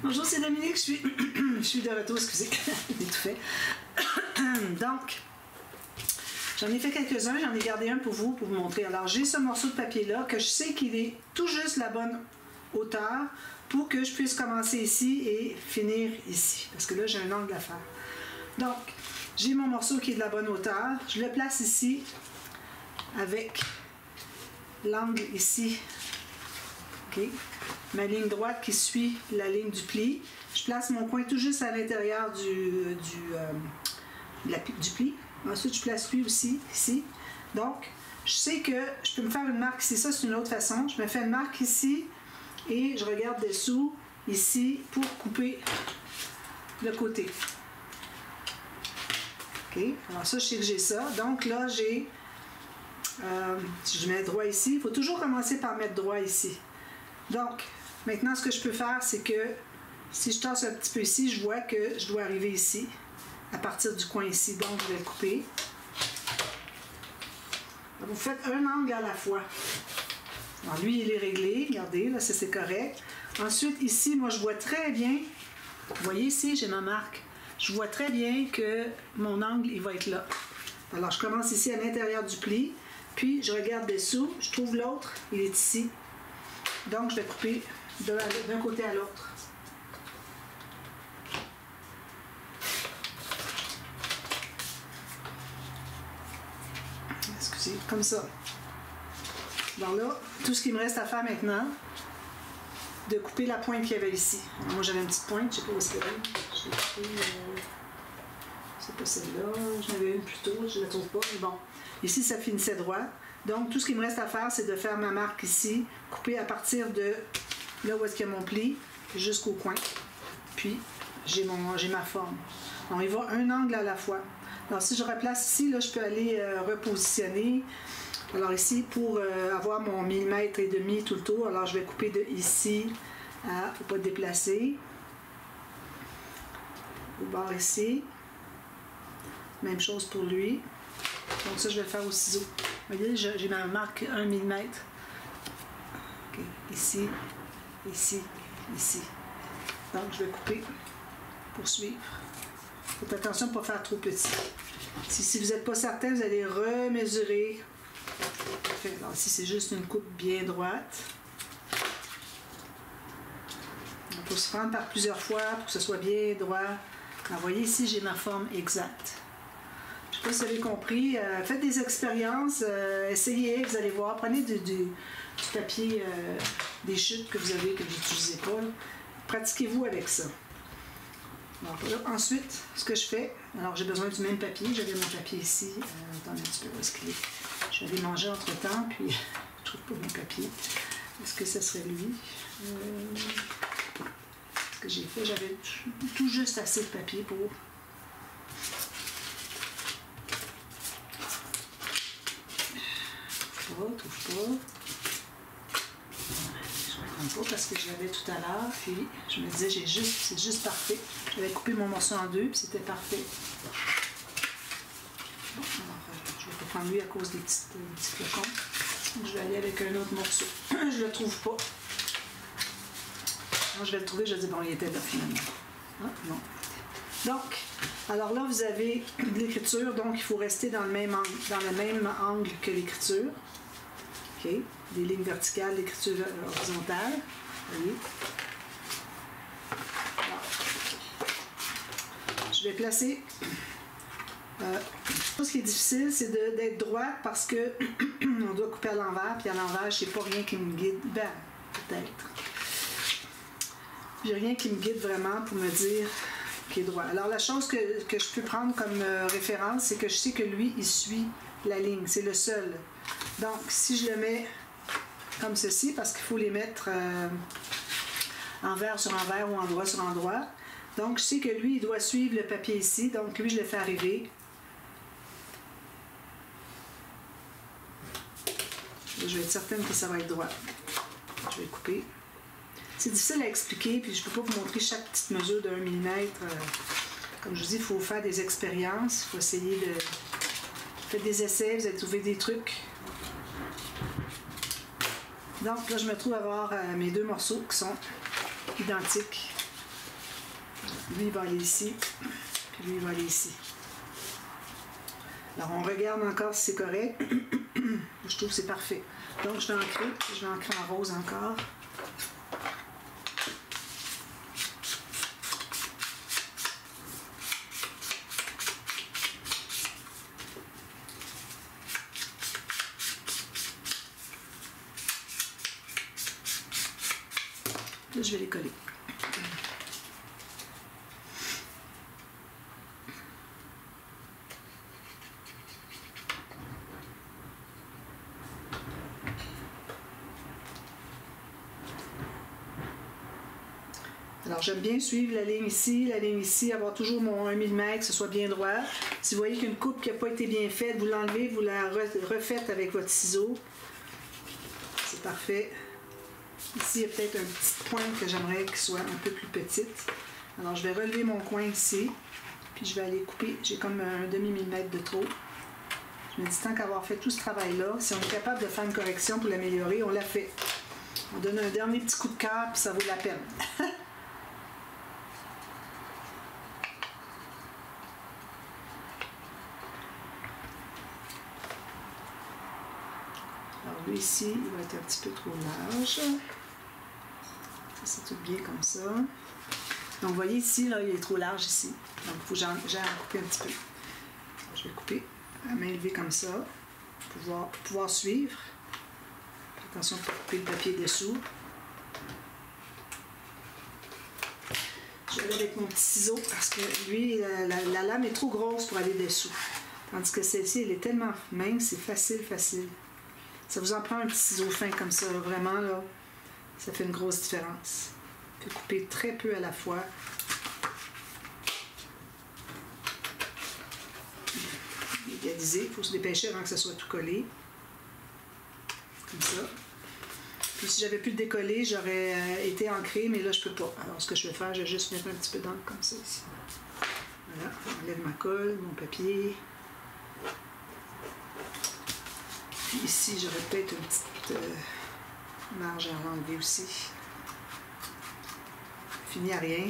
Bonjour, c'est Dominique, je suis de retour, excusez, j'ai tout fait. Donc, j'en ai fait quelques-uns, j'en ai gardé un pour vous montrer. Alors, j'ai ce morceau de papier-là que je sais qu'il est tout juste la bonne hauteur pour que je puisse commencer ici et finir ici. Parce que là, j'ai un angle à faire. Donc, j'ai mon morceau qui est de la bonne hauteur. Je le place ici avec l'angle ici. OK. Ma ligne droite qui suit la ligne du pli. Je place mon coin tout juste à l'intérieur du pli. Ensuite, je place lui aussi, ici. Donc, je sais que je peux me faire une marque ici. Ça, c'est une autre façon. Je me fais une marque ici et je regarde dessous, ici, pour couper le côté. OK. Alors ça, je sais que j'ai ça. Donc là, j'ai... si je mets droit ici, il faut toujours commencer par mettre droit ici. Donc, maintenant, ce que je peux faire, c'est que si je tasse un petit peu ici, je vois que je dois arriver ici, à partir du coin ici. Donc, je vais le couper. Vous faites un angle à la fois. Alors, lui, il est réglé. Regardez, là, ça, c'est correct. Ensuite, ici, moi, je vois très bien. Vous voyez ici, j'ai ma marque. Je vois très bien que mon angle, il va être là. Alors, je commence ici à l'intérieur du pli. Puis, je regarde dessous. Je trouve l'autre. Il est ici. Donc, je vais couper d'un côté à l'autre. Excusez, comme ça. Alors là, tout ce qu'il me reste à faire maintenant, de couper la pointe qu'il y avait ici. Alors, moi, j'avais une petite pointe, je ne sais pas où est-ce qu'elle est. Je l'ai coupée, c'est pas celle-là. J'en avais une plus tôt, je ne la trouve pas. Mais bon, ici, ça finissait droit. Donc, tout ce qu'il me reste à faire, c'est de faire ma marque ici, couper à partir de là où est-ce qu'il y a mon pli, jusqu'au coin. Puis, j'ai ma forme. Alors, il va un angle à la fois. Alors, si je replace ici, là, je peux aller repositionner. Alors, ici, pour avoir mon millimètre et demi tout le tour, alors je vais couper de ici à... il ne faut pas déplacer. Au bord ici. Même chose pour lui. Donc, ça, je vais le faire au ciseau. Vous voyez, j'ai ma marque 1 mm. Okay. Ici, ici, ici. Donc, je vais couper pour suivre. Faites attention de ne pas faire trop petit. Si vous n'êtes pas certain, vous allez remesurer. Alors, ici, c'est juste une coupe bien droite. Il faut se prendre par plusieurs fois pour que ce soit bien droit. Alors, vous voyez, ici, j'ai ma forme exacte. Je ne sais pas si vous avez compris. Faites des expériences, essayez, vous allez voir. Prenez du papier, des chutes que vous avez, que vous n'utilisez pas. Pratiquez-vous avec ça. Donc, là, ensuite, ce que je fais, alors j'ai besoin du même papier. J'avais mon papier ici. Attendez un petit peu, où est-ce qu'il est? Je l'ai mangé entre-temps, puis je ne trouve pas mon papier. Est-ce que ce serait lui? Ce que j'ai fait, j'avais tout juste assez de papier pour... Trouve pas. Je ne prends pas parce que je l'avais tout à l'heure, puis je me disais, c'est juste parfait. J'avais coupé mon morceau en deux, puis c'était parfait. Bon, alors, je vais pas prendre lui à cause des petits flocons. Je vais aller avec un autre morceau. Je le trouve pas. Non, je vais le trouver, je vais dire, bon, il était là finalement. Ah, non. Donc, alors là, vous avez l'écriture, donc il faut rester dans le même angle que l'écriture. OK. Des lignes verticales, l'écriture horizontale. Voyez. Je vais placer... ce qui est difficile, c'est d'être droite parce que on doit couper à l'envers, puis à l'envers, je n'ai pas rien qui me guide. Ben, peut-être. J'ai rien qui me guide vraiment pour me dire qu'il est droit. Alors, la chose que je peux prendre comme référence, c'est que je sais que lui, il suit la ligne. C'est le seul. Donc, si je le mets comme ceci, parce qu'il faut les mettre envers sur envers ou endroit sur endroit. Donc, je sais que lui, il doit suivre le papier ici. Donc, lui, je le fais arriver. Je vais être certaine que ça va être droit. Je vais couper. C'est difficile à expliquer, puis je ne peux pas vous montrer chaque petite mesure d'1 mm. Comme je vous dis, il faut faire des expériences. Il faut essayer de... Faites des essais, vous allez trouver des trucs. Donc là, je me trouve à avoir mes deux morceaux qui sont identiques. Lui, il va aller ici. Puis lui, il va aller ici. Alors, on regarde encore si c'est correct. Je trouve que c'est parfait. Donc, je vais ancrer en rose encore. Là, je vais les coller. Alors, j'aime bien suivre la ligne ici, avoir toujours mon 1 mm, que ce soit bien droit. Si vous voyez qu'une coupe qui n'a pas été bien faite, vous l'enlevez, vous la refaites avec votre ciseau. C'est parfait. Ici, il y a peut-être une petite pointe que j'aimerais qu'elle soit un peu plus petite. Alors, je vais relever mon coin ici, puis je vais aller couper. J'ai comme un demi-millimètre de trop. Je me dis, tant qu'avoir fait tout ce travail-là, si on est capable de faire une correction pour l'améliorer, on l'a fait. On donne un dernier petit coup de cœur, puis ça vaut la peine. Alors, lui, ici, il va être un petit peu trop large. Ça, c'est tout bien comme ça. Donc, vous voyez ici, là, il est trop large ici. Donc, il faut que j'aille en couper un petit peu. Alors, je vais couper à main levée comme ça, pour pouvoir suivre. Attention pour couper le papier dessous. Je vais aller avec mon petit ciseau parce que lui, la lame est trop grosse pour aller dessous. Tandis que celle-ci, elle est tellement mince, c'est facile. Ça vous en prend un petit ciseau fin comme ça, là, vraiment, là, ça fait une grosse différence. Vous pouvez couper très peu à la fois. Égaliser, il faut se dépêcher avant que ça soit tout collé. Comme ça. Puis si j'avais pu le décoller, j'aurais été ancré, mais là, je peux pas. Alors, ce que je vais faire, je vais juste mettre un petit peu d'encre comme ça ici. Voilà, j'enlève ma colle, mon papier. Puis ici, j'aurais peut-être une petite marge à enlever aussi. Fini à rien.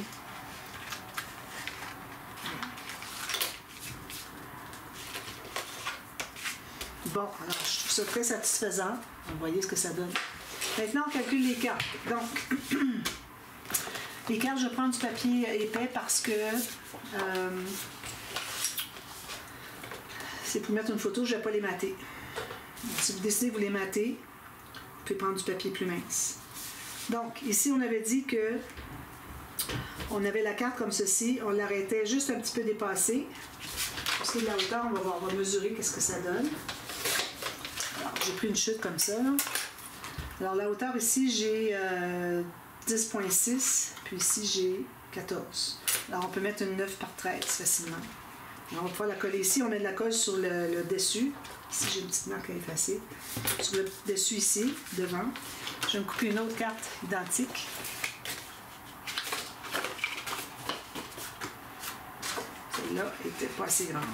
Bon, alors je trouve ça très satisfaisant. Vous voyez ce que ça donne. Maintenant, on calcule les cartes. Donc, les cartes, je prends du papier épais parce que c'est pour mettre une photo, je ne vais pas les mater. Donc, si vous décidez de vous les mater, vous pouvez prendre du papier plus mince. Donc, ici, on avait dit que on avait la carte comme ceci, on l'arrêtait juste un petit peu dépassée. Pour ce qui est de la hauteur, on va mesurer qu'est-ce que ça donne. Alors, j'ai pris une chute comme ça, là. Alors, la hauteur ici, j'ai 10,6, puis ici, j'ai 14. Alors, on peut mettre une 9 par 13 facilement. Alors, on va pouvoir la coller ici. On met de la colle sur le dessus. Ici, j'ai une petite marque à effacer. Sur le dessus ici, devant. Je vais me couper une autre carte identique. Celle-là n'était pas assez grande.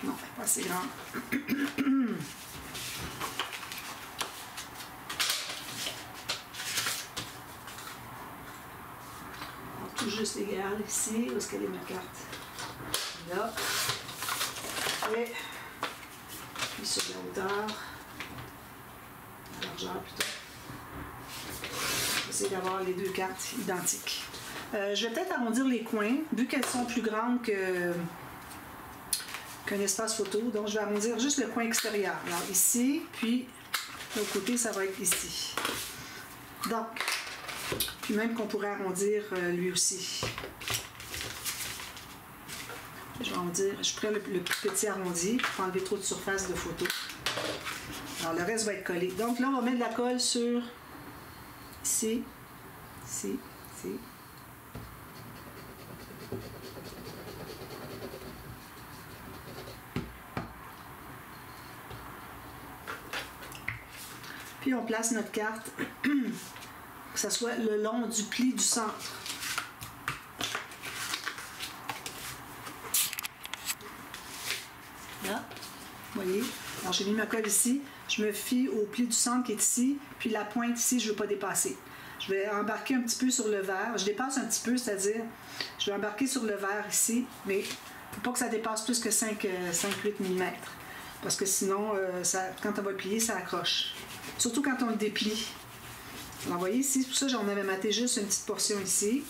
Non, pas assez grande. Tout juste égal ici. Où est-ce qu'elle est ma carte? Là. Et puis sur la hauteur. La largeur plutôt. J'essaie d'avoir les deux cartes identiques. Je vais peut-être arrondir les coins, vu qu'elles sont plus grandes qu'un espace photo. Donc, je vais arrondir juste le coin extérieur. Alors, ici, puis l'autre côté, ça va être ici. Donc, puis même qu'on pourrait arrondir lui aussi. Je vais arrondir, je prends le plus petit arrondi pour enlever trop de surface de photo. Alors, le reste va être collé. Donc, là, on va mettre de la colle sur ici, ici, ici. Puis on place notre carte, que ça soit le long du pli du centre. Là, vous voyez. Alors j'ai mis ma colle ici. je me fie au pli du centre qui est ici, puis la pointe ici, je ne veux pas dépasser. Je vais embarquer un petit peu sur le verre. Je dépasse un petit peu, c'est-à-dire, je vais embarquer sur le verre ici, mais il ne faut pas que ça dépasse plus que 5-8 mm. Parce que sinon, quand on va le plier, ça accroche. Surtout quand on le déplie. Alors, vous voyez ici, pour ça, j'en avais maté juste une petite portion ici.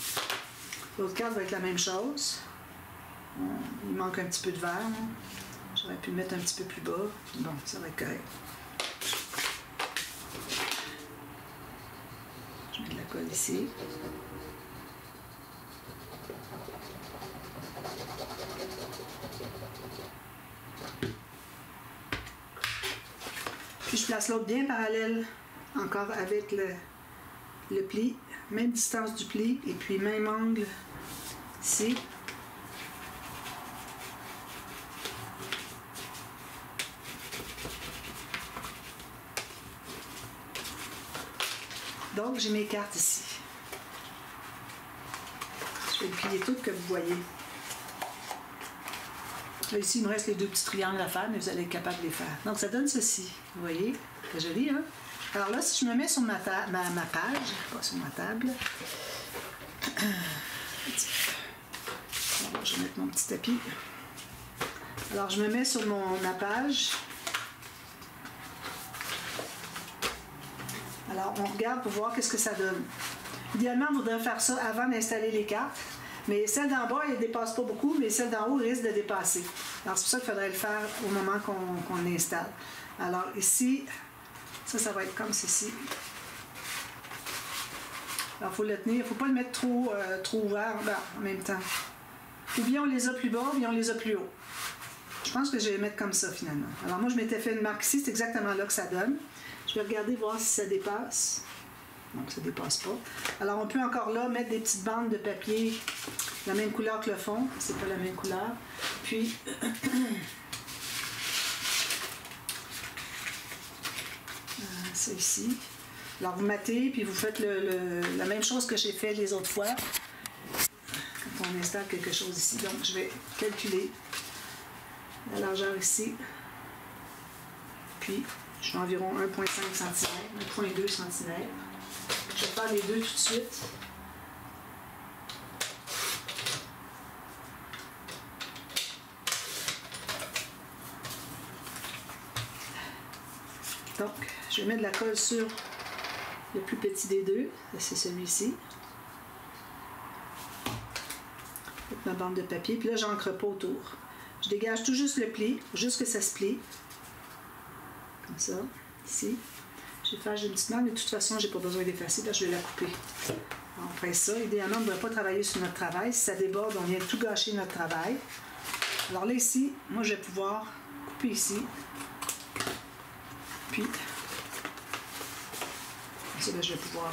L'autre carte va être la même chose. Il manque un petit peu de verre. J'aurais pu le mettre un petit peu plus bas. Bon, ça va être correct. Je mets de la colle ici. Puis je place l'autre bien parallèle, encore avec le pli. Même distance du pli, et puis même angle ici. Donc, j'ai mes cartes ici. Je vais le plier tout que vous voyez. Là, ici, il me reste les deux petits triangles à faire, mais vous allez être capable de les faire. Donc, ça donne ceci. Vous voyez? C'est joli, hein? Alors là, si je me mets sur ma page, pas sur ma table, alors, je vais mettre mon petit tapis. Alors, je me mets sur ma page. Alors, on regarde pour voir qu'est-ce que ça donne. Idéalement, on voudrait faire ça avant d'installer les cartes. Mais celle d'en bas, elle ne dépasse pas beaucoup, mais celle d'en haut risque de dépasser. Alors, c'est pour ça qu'il faudrait le faire au moment qu'on l'installe. Alors, ici, ça va être comme ceci. Alors, il faut le tenir. Il ne faut pas le mettre trop ouvert en même temps. Ou bien on les a plus bas, ou bien on les a plus haut. Je pense que je vais les mettre comme ça, finalement. Alors, moi, je m'étais fait une marque ici. C'est exactement là que ça donne. Je vais regarder, voir si ça dépasse. Donc, ça ne dépasse pas. Alors, on peut encore là mettre des petites bandes de papier la même couleur que le fond. C'est pas la même couleur. Puis, c'est ici. Alors, vous matez, puis vous faites la même chose que j'ai fait les autres fois. Quand on installe quelque chose ici. Donc, je vais calculer la largeur ici. Puis, je fais environ 1,5 cm, 1,2 cm. Je vais faire les deux tout de suite. Donc, je vais mettre de la colle sur le plus petit des deux. C'est celui-ci. Avec ma bande de papier. Puis là, j'encre pas autour. Je dégage tout juste le pli, juste que ça se plie. Comme ça, ici. J'ai une petite main, mais de toute façon, j'ai pas besoin d'effacer, là, je vais la couper. Alors, après ça, idéalement, on ne devrait pas travailler sur notre travail. Si ça déborde, on vient tout gâcher notre travail. Alors là, ici, moi, je vais pouvoir couper ici. Puis, comme ça, là, je vais pouvoir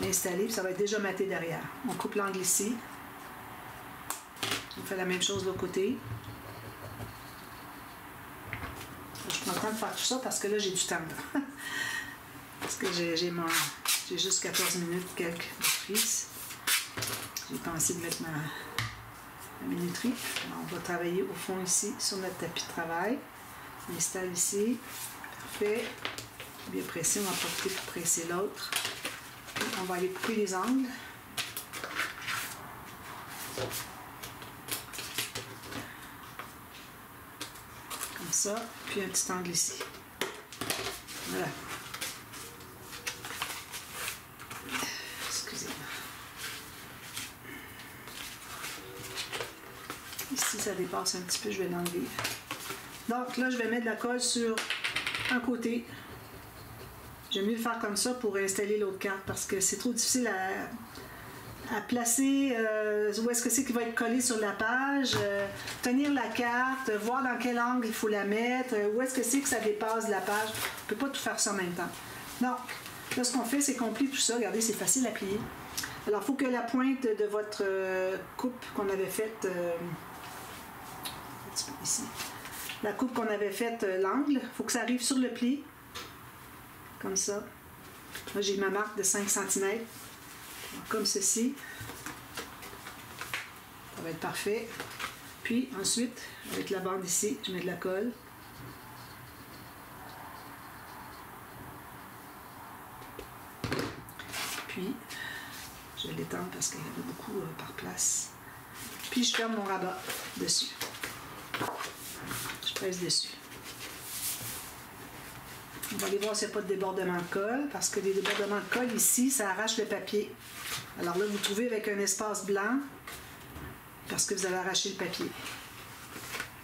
l'installer, puis ça va être déjà maté derrière. On coupe l'angle ici. On fait la même chose de l'autre côté. Je prends le temps de faire tout ça parce que là, j'ai du temps. Parce que j'ai juste 14 minutes quelques de prise. J'ai pensé de mettre ma minuterie. Alors, on va travailler au fond ici sur notre tapis de travail. On installe ici. Parfait. Bien pressé. On va profiter pour presser l'autre. On va aller couper les angles. Comme ça. Puis un petit angle ici. Voilà. Ici, ça dépasse un petit peu, je vais l'enlever. Donc là, je vais mettre de la colle sur un côté. J'aime mieux le faire comme ça pour installer l'autre carte parce que c'est trop difficile à placer où est-ce que c'est qui va être collé sur la page, tenir la carte, voir dans quel angle il faut la mettre, où est-ce que c'est que ça dépasse la page. On ne peut pas tout faire ça en même temps. Donc, là, ce qu'on fait, c'est qu'on plie tout ça. Regardez, c'est facile à plier. Alors, il faut que la pointe de votre coupe qu'on avait faite... un petit peu ici. La coupe qu'on avait faite, l'angle, il faut que ça arrive sur le pli. Comme ça. Là, j'ai ma marque de 5 cm. Comme ceci. Ça va être parfait. Puis, ensuite, avec la bande ici, je mets de la colle. Puis, je vais l'étendre parce qu'il y en a beaucoup par place. Puis, je ferme mon rabat dessus. Je presse dessus. On va aller voir s'il n'y a pas de débordement de colle, parce que les débordements de colle ici, ça arrache le papier. Alors là, vous trouvez avec un espace blanc, parce que vous avez arraché le papier.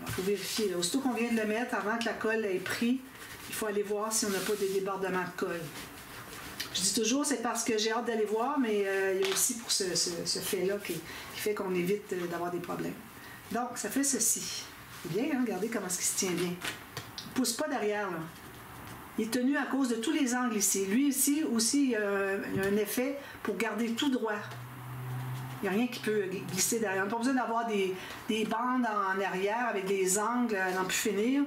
Il faut vérifier. Là. Aussitôt qu'on vient de le mettre, avant que la colle ait pris, il faut aller voir si on n'a pas de débordement de colle. Je dis toujours, c'est parce que j'ai hâte d'aller voir, mais il y a aussi pour ce fait-là qui fait qu'on évite d'avoir des problèmes. Donc, ça fait ceci. C'est bien, hein? Regardez comment est-ce qu'il se tient bien. Il ne pousse pas derrière, là. Il est tenu à cause de tous les angles ici. Lui ici aussi, il y a un effet pour garder tout droit. Il n'y a rien qui peut glisser derrière. On n'a pas besoin d'avoir des bandes en arrière avec des angles à n'en plus finir.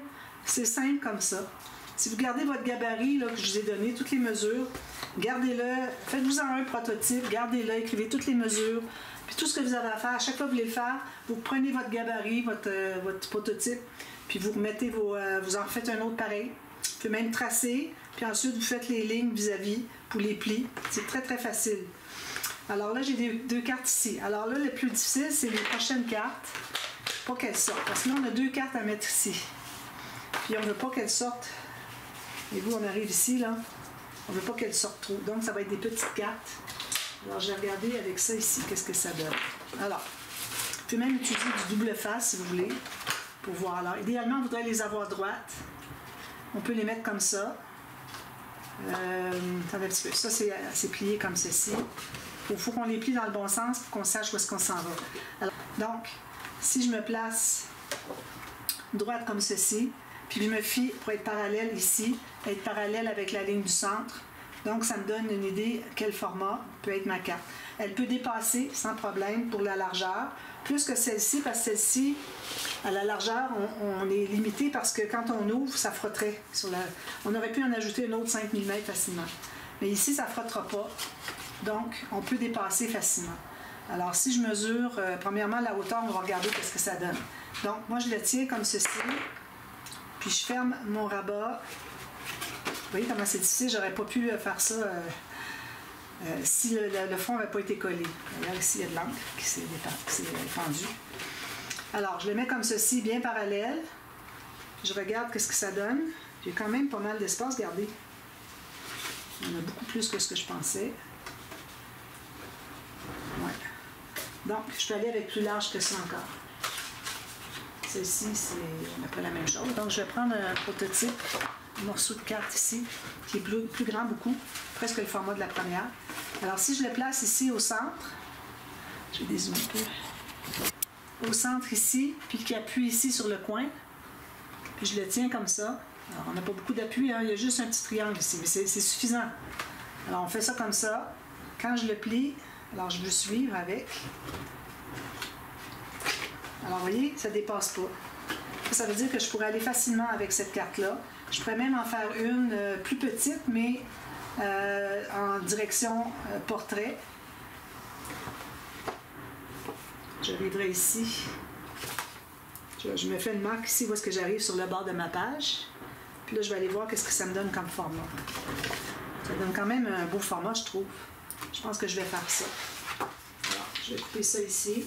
C'est simple comme ça. Si vous gardez votre gabarit là, que je vous ai donné, toutes les mesures, gardez-le, faites-vous-en un prototype, gardez-le, écrivez toutes les mesures. Puis tout ce que vous avez à faire, à chaque fois que vous voulez le faire, vous prenez votre gabarit, votre prototype, puis vous remettez vous en faites un autre pareil. Vous pouvez même tracer, puis ensuite vous faites les lignes vis-à-vis pour les plis. C'est très très facile. Alors là, j'ai deux cartes ici. Alors là, le plus difficile, c'est les prochaines cartes. Pas qu'elles sortent. Parce que là, on a 2 cartes à mettre ici. Puis on ne veut pas qu'elles sortent. Et vous, on arrive ici, là. On ne veut pas qu'elles sortent trop. Donc, ça va être des petites cartes. Alors, je vais regarder avec ça ici, qu'est-ce que ça donne. Alors, vous pouvez même utiliser du double face, si vous voulez, pour voir. Alors, idéalement, on voudrait les avoir droites. On peut les mettre comme ça. Attendez un petit peu. Ça, c'est plié comme ceci. Il faut qu'on les plie dans le bon sens pour qu'on sache où est-ce qu'on s'en va. Alors, donc, si je me place droite comme ceci, puis je me fie pour être parallèle ici, être parallèle avec la ligne du centre, donc ça me donne une idée quel format peut être ma carte. Elle peut dépasser sans problème pour la largeur, plus que celle-ci, parce que celle-ci, à la largeur, on est limité parce que quand on ouvre, ça frotterait. On aurait pu en ajouter une autre 5 mm facilement. Mais ici, ça ne frottera pas. Donc, on peut dépasser facilement. Alors, si je mesure, premièrement, la hauteur, on va regarder ce que ça donne. Donc, moi, je le tiens comme ceci, puis je ferme mon rabat. Vous voyez comment c'est difficile, j'aurais pas pu faire ça si le fond n'avait pas été collé. Là, ici, il y a de l'encre qui s'est fendue. Alors, je le mets comme ceci, bien parallèle. Je regarde ce que ça donne. J'ai quand même pas mal d'espace, regardez. Il y en a beaucoup plus que ce que je pensais. Ouais. Donc, je peux aller avec plus large que ça encore. Celle-ci, on n'a pas la même chose. Donc, je vais prendre un prototype, un morceau de carte ici, qui est plus grand beaucoup, presque le format de la première. Alors, si je le place ici au centre, je vais dézoomer un peu. Au centre ici, puis qui appuie ici sur le coin, puis je le tiens comme ça. Alors, on n'a pas beaucoup d'appui, hein? Il y a juste un petit triangle ici, mais c'est suffisant. Alors, on fait ça comme ça. Quand je le plie, alors je veux suivre avec. Alors, vous voyez, ça ne dépasse pas. Ça veut dire que je pourrais aller facilement avec cette carte-là. Je pourrais même en faire une plus petite, mais en direction portrait. J'arriverai ici. Je me fais une marque ici où est-ce que j'arrive sur le bord de ma page. Puis là, je vais aller voir qu'est-ce que ça me donne comme format. Ça donne quand même un beau format, je trouve. Je pense que je vais faire ça. Alors, je vais couper ça ici.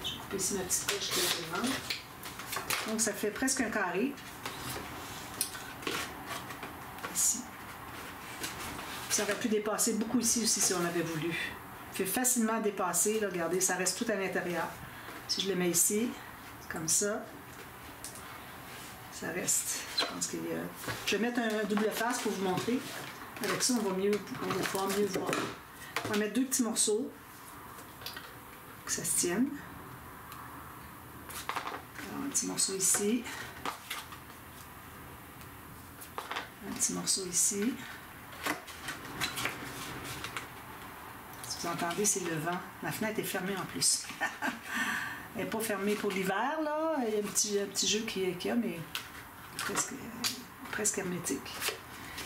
Je vais couper ici ma petite poche qui est devant. Donc, ça fait presque un carré. Ici. Ça aurait pu dépasser beaucoup ici aussi si on avait voulu. Il fait facilement dépasser. Là, regardez, ça reste tout à l'intérieur. Si je le mets ici, comme ça, ça reste. Je pense qu'il y a... Je vais mettre un double face pour vous montrer. Avec ça, on va pouvoir mieux voir. On va mettre 2 petits morceaux pour que ça se tienne. Alors, un petit morceau ici. Un petit morceau ici. Si vous entendez, c'est le vent. Ma fenêtre est fermée en plus. Elle n'est pas fermée pour l'hiver, là. Il y a un petit jeu qu'il y a, mais presque hermétique.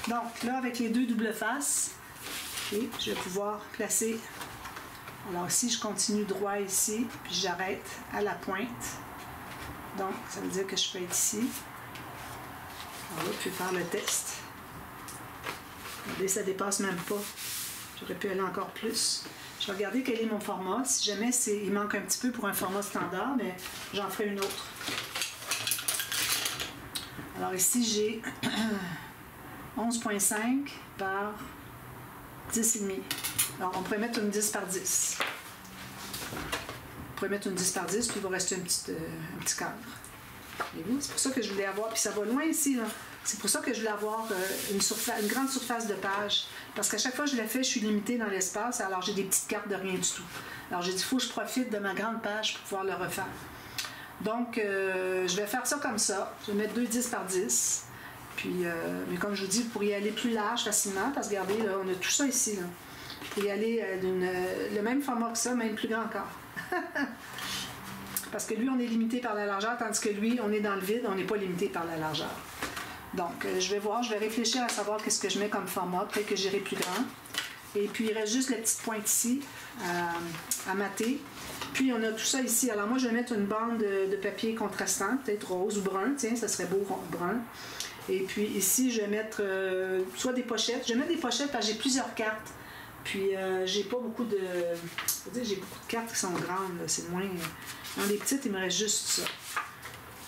Donc, là, avec les 2 doubles faces, okay, je vais pouvoir placer. Alors, si je continue droit ici, puis j'arrête à la pointe. Donc, ça veut dire que je peux être ici. Alors là, je vais faire le test. Regardez, ça dépasse même pas. J'aurais pu aller encore plus. Je vais regarder quel est mon format. Si jamais il manque un petit peu pour un format standard, mais j'en ferai une autre. Alors ici, j'ai 11,5 par 10,5. Alors, on pourrait mettre une 10 par 10. On pourrait mettre une 10 par 10, puis il va rester un petit cadre. Voyez-vous? C'est pour ça que je voulais avoir, puis ça va loin ici, là. C'est pour ça que je voulais avoir une grande surface de page. Parce qu'à chaque fois que je l'ai fait, je suis limitée dans l'espace, alors j'ai des petites cartes de rien du tout. Alors j'ai dit, il faut que je profite de ma grande page pour pouvoir le refaire. Donc, je vais faire ça comme ça. Je vais mettre 2 10 par 10. Puis, mais comme je vous dis, vous pourriez aller plus large facilement, parce que regardez, là, on a tout ça ici, là. Vous pourriez aller le même format que ça, même plus grand encore. Parce que lui, on est limité par la largeur, tandis que lui, on est dans le vide, on n'est pas limité par la largeur. Donc, je vais voir, je vais réfléchir à savoir qu'est-ce que je mets comme format. Peut-être que j'irai plus grand. Et puis, il reste juste la petite pointe ici à mater. Puis, on a tout ça ici. Alors, moi, je vais mettre une bande de papier contrastant, peut-être rose ou brun. Tiens, ça serait beau, brun. Et puis, ici, je vais mettre soit des pochettes. Je vais mettre des pochettes parce que j'ai plusieurs cartes. Puis, j'ai pas beaucoup de... j'ai beaucoup de cartes qui sont grandes. C'est moins... Dans les petites, il me reste juste ça.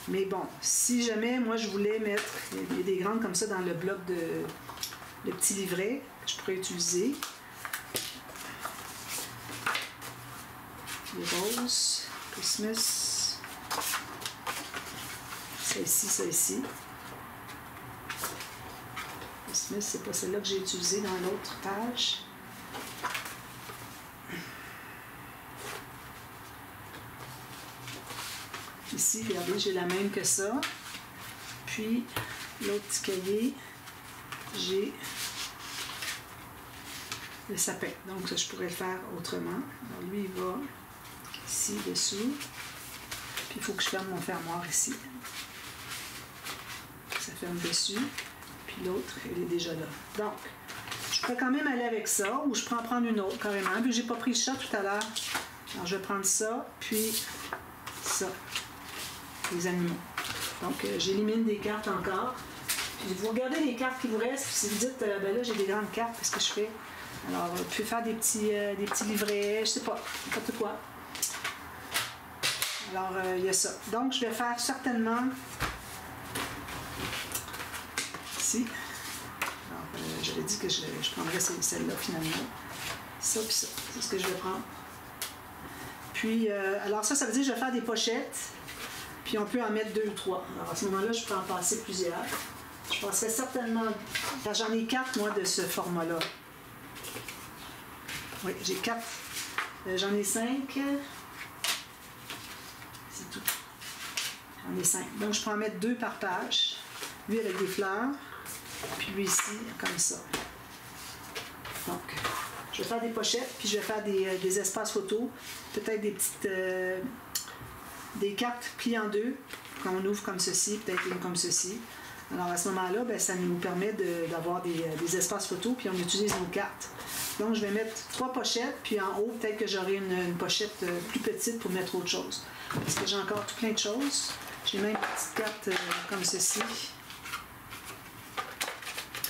Mais bon, si jamais, moi, je voulais mettre... Il y a des grandes comme ça dans le bloc de petits livrets que je pourrais utiliser. Les roses, Christmas. Ça ici, ça ici. Christmas, c'est pas celle-là que j'ai utilisée dans l'autre page. Ici, regardez, j'ai la même que ça. Puis, l'autre petit cahier, j'ai le sapin. Donc, ça, je pourrais le faire autrement. Alors, lui, il va ici, dessous. Puis, il faut que je ferme mon fermoir ici. Ça ferme dessus. Puis, l'autre, elle est déjà là. Donc, je pourrais quand même aller avec ça, ou je peux en prendre une autre, carrément. Puis, j'ai pas pris le chat tout à l'heure. Alors, je vais prendre ça, puis ça. Les animaux. Donc, j'élimine des cartes encore. Puis, vous regardez les cartes qui vous restent, puis si vous dites, ben là, j'ai des grandes cartes, qu'est-ce que je fais? Alors, vous pouvez faire des petits livrets, je sais pas, n'importe quoi. Alors, il y a ça. Donc, je vais faire certainement ici. Alors, j'avais dit que je prendrais celle-là, finalement. Ça, puis ça. C'est ce que je vais prendre. Puis, alors ça veut dire que je vais faire des pochettes. Puis on peut en mettre 2 ou 3. Alors à ce moment-là, je peux en passer plusieurs. Je passerai certainement... J'en ai 4, moi, de ce format-là. Oui, j'ai 4. J'en ai 5. C'est tout. J'en ai 5. Donc je peux en mettre 2 par page. Lui avec des fleurs. Puis lui ici, comme ça. Donc, je vais faire des pochettes. Puis je vais faire des espaces photos. Peut-être des petites... des cartes pliées en 2, quand on ouvre comme ceci, peut-être une comme ceci. Alors à ce moment-là, ben, ça nous permet d'avoir des espaces photos, puis on utilise nos cartes. Donc je vais mettre 3 pochettes, puis en haut, peut-être que j'aurai une pochette plus petite pour mettre autre chose. Parce que j'ai encore tout plein de choses. J'ai même une petite carte comme ceci.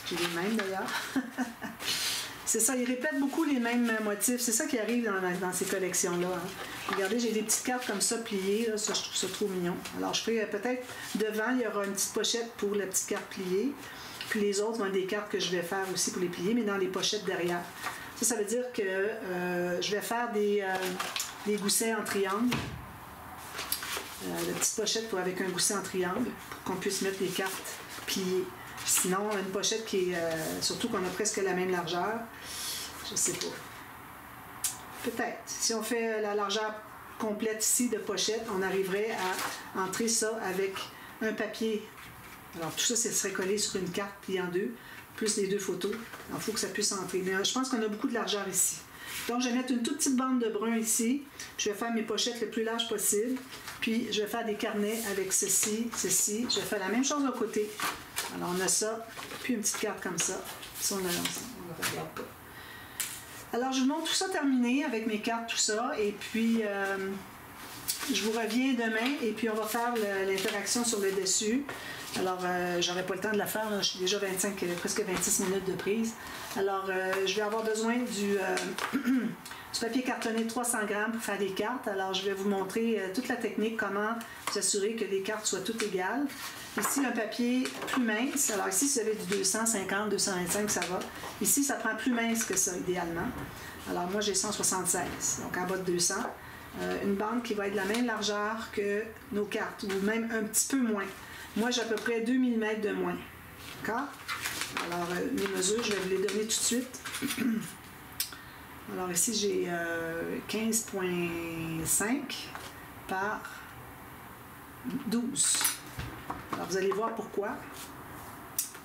J'ai les mêmes d'ailleurs. C'est ça, ils répètent beaucoup les mêmes motifs. C'est ça qui arrive dans ces collections-là. Hein. Regardez, j'ai des petites cartes comme ça pliées. Là. Ça, je trouve ça trop mignon. Alors, je ferai peut-être devant, il y aura une petite pochette pour la petite carte pliée. Puis les autres vont être des cartes que je vais faire aussi pour les plier, mais dans les pochettes derrière. Ça veut dire que je vais faire des goussets en triangle. La petite pochette avec un gousset en triangle pour qu'on puisse mettre les cartes pliées. Sinon, une pochette qui est... surtout qu'on a presque la même largeur. Je sais pas. Peut-être. Si on fait la largeur complète ici de pochette, on arriverait à entrer ça avec un papier. Alors, tout ça, ça serait collé sur une carte pliée en 2, plus les 2 photos. Alors, il faut que ça puisse entrer. Mais je pense qu'on a beaucoup de largeur ici. Donc, je vais mettre une toute petite bande de brun ici. Je vais faire mes pochettes le plus large possible. Puis, je vais faire des carnets avec ceci, ceci. Je vais faire la même chose de l'autre côté. Alors, on a ça, puis une petite carte comme ça. Ça, on ne regarde pas. Alors, je vous montre tout ça terminé avec mes cartes, tout ça. Et puis, je vous reviens demain et puis on va faire l'interaction sur le dessus. Alors, j'aurai pas le temps de la faire, là. Je suis déjà presque 26 minutes de prise. Alors, je vais avoir besoin du papier cartonné de 300 grammes pour faire des cartes. Alors, je vais vous montrer toute la technique, comment vous assurer que les cartes soient toutes égales. Ici, un papier plus mince. Alors ici, si vous avez du 250, 225, ça va. Ici, ça prend plus mince que ça, idéalement. Alors moi, j'ai 176, donc en bas de 200. Une bande qui va être de la même largeur que nos cartes, ou même un petit peu moins. Moi, j'ai à peu près 2 mm de moins. D'accord? Alors, mes mesures, je vais vous les donner tout de suite. Alors ici, j'ai 15,5 par 12. Alors, vous allez voir pourquoi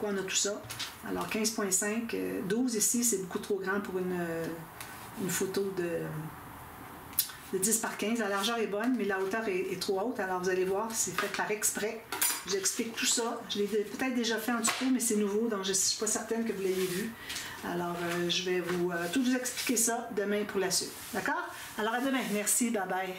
on a tout ça. Alors, 15,5, 12 ici, c'est beaucoup trop grand pour une photo de 10 par 15. La largeur est bonne, mais la hauteur est trop haute. Alors, vous allez voir, c'est fait par exprès. Je vous explique tout ça. Je l'ai peut-être déjà fait en tuto, mais c'est nouveau, donc je ne suis pas certaine que vous l'ayez vu. Alors, je vais tout vous expliquer ça demain pour la suite. D'accord? Alors, à demain. Merci. Bye-bye.